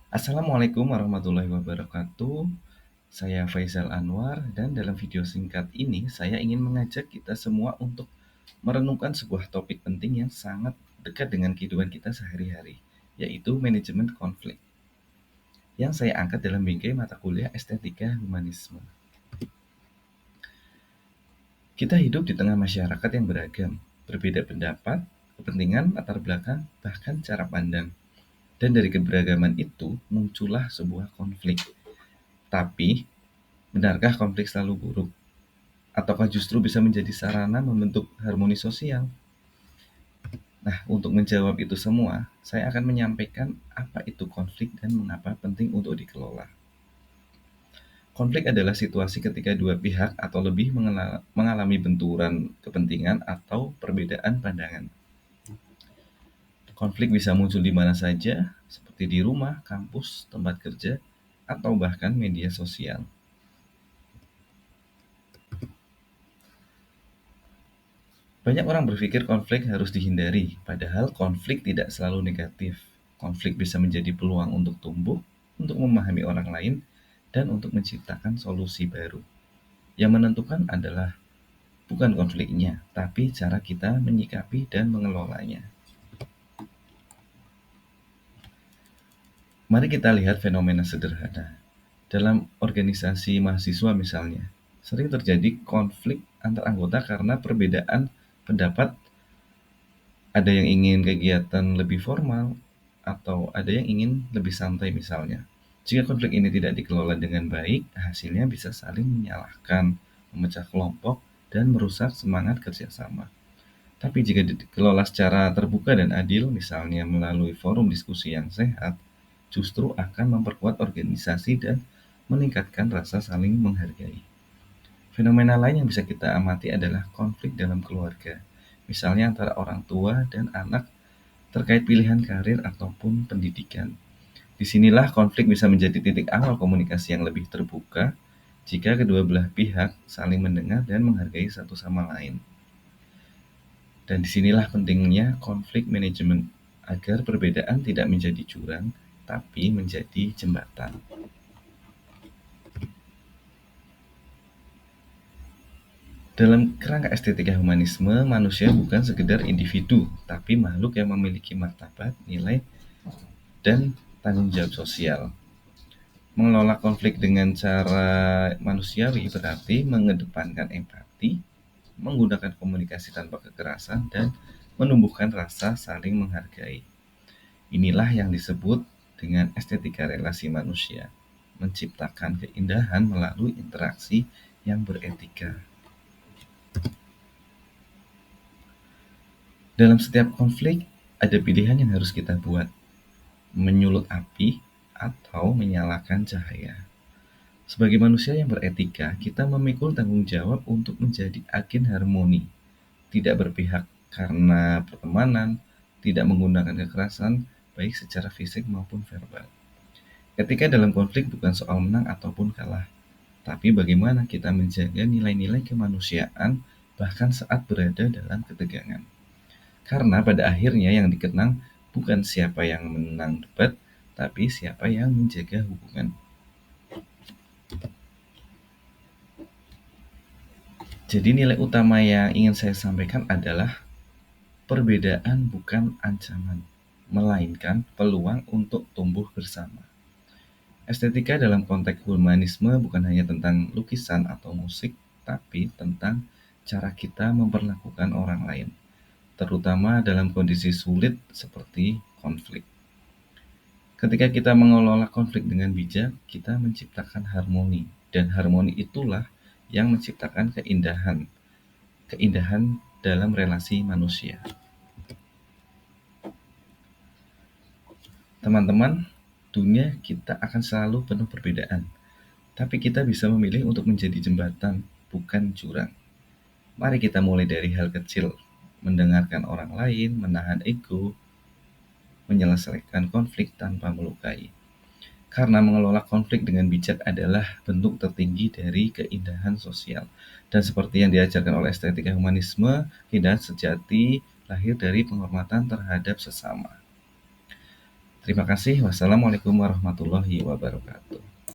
Assalamualaikum warahmatullahi wabarakatuh. Saya Faizal Anwar dan dalam video singkat ini saya ingin mengajak kita semua untuk merenungkan sebuah topik penting yang sangat dekat dengan kehidupan kita sehari-hari, yaitu manajemen konflik yang saya angkat dalam bingkai mata kuliah Estetika Humanisme. Kita hidup di tengah masyarakat yang beragam, berbeda pendapat, kepentingan, latar belakang, bahkan cara pandang. Dan dari keberagaman itu muncullah sebuah konflik. Tapi, benarkah konflik selalu buruk? Ataukah justru bisa menjadi sarana membentuk harmoni sosial? Nah, untuk menjawab itu semua, saya akan menyampaikan apa itu konflik dan mengapa penting untuk dikelola. Konflik adalah situasi ketika dua pihak atau lebih mengalami benturan kepentingan atau perbedaan pandangan. Konflik bisa muncul di mana saja, seperti di rumah, kampus, tempat kerja, atau bahkan media sosial. Banyak orang berpikir konflik harus dihindari, padahal konflik tidak selalu negatif. Konflik bisa menjadi peluang untuk tumbuh, untuk memahami orang lain, dan untuk menciptakan solusi baru. Yang menentukan adalah bukan konfliknya, tapi cara kita menyikapi dan mengelolanya. Mari kita lihat fenomena sederhana. Dalam organisasi mahasiswa misalnya, sering terjadi konflik antar anggota karena perbedaan pendapat. Ada yang ingin kegiatan lebih formal, atau ada yang ingin lebih santai misalnya. Jika konflik ini tidak dikelola dengan baik, hasilnya bisa saling menyalahkan, memecah kelompok, dan merusak semangat kerjasama. Tapi jika dikelola secara terbuka dan adil, misalnya melalui forum diskusi yang sehat, justru akan memperkuat organisasi dan meningkatkan rasa saling menghargai. Fenomena lain yang bisa kita amati adalah konflik dalam keluarga, misalnya antara orang tua dan anak terkait pilihan karir ataupun pendidikan. Disinilah konflik bisa menjadi titik awal komunikasi yang lebih terbuka jika kedua belah pihak saling mendengar dan menghargai satu sama lain. Dan disinilah pentingnya konflik manajemen agar perbedaan tidak menjadi jurang, tapi menjadi jembatan. Dalam kerangka estetika humanisme, manusia bukan sekedar individu, tapi makhluk yang memiliki martabat, nilai, dan tanggung jawab sosial. Mengelola konflik dengan cara manusiawi berarti mengedepankan empati, menggunakan komunikasi tanpa kekerasan, dan menumbuhkan rasa saling menghargai. Inilah yang disebut dengan estetika relasi manusia, menciptakan keindahan melalui interaksi yang beretika. Dalam setiap konflik, ada pilihan yang harus kita buat, menyulut api atau menyalakan cahaya. Sebagai manusia yang beretika, kita memikul tanggung jawab untuk menjadi agen harmoni, tidak berpihak karena pertemanan, tidak menggunakan kekerasan, baik secara fisik maupun verbal. Etika dalam konflik bukan soal menang ataupun kalah, tapi bagaimana kita menjaga nilai-nilai kemanusiaan bahkan saat berada dalam ketegangan. Karena pada akhirnya yang dikenang bukan siapa yang menang debat, tapi siapa yang menjaga hubungan. Jadi nilai utama yang ingin saya sampaikan adalah perbedaan bukan ancaman, melainkan peluang untuk tumbuh bersama. Estetika dalam konteks humanisme bukan hanya tentang lukisan atau musik, tapi tentang cara kita memperlakukan orang lain, terutama dalam kondisi sulit seperti konflik. Ketika kita mengelola konflik dengan bijak, kita menciptakan harmoni, dan harmoni itulah yang menciptakan keindahan, keindahan dalam relasi manusia. Teman-teman, dunia kita akan selalu penuh perbedaan, tapi kita bisa memilih untuk menjadi jembatan, bukan jurang. Mari kita mulai dari hal kecil, mendengarkan orang lain, menahan ego, menyelesaikan konflik tanpa melukai. Karena mengelola konflik dengan bijak adalah bentuk tertinggi dari keindahan sosial. Dan seperti yang diajarkan oleh estetika humanisme, keindahan sejati lahir dari penghormatan terhadap sesama. Terima kasih. Wassalamualaikum warahmatullahi wabarakatuh.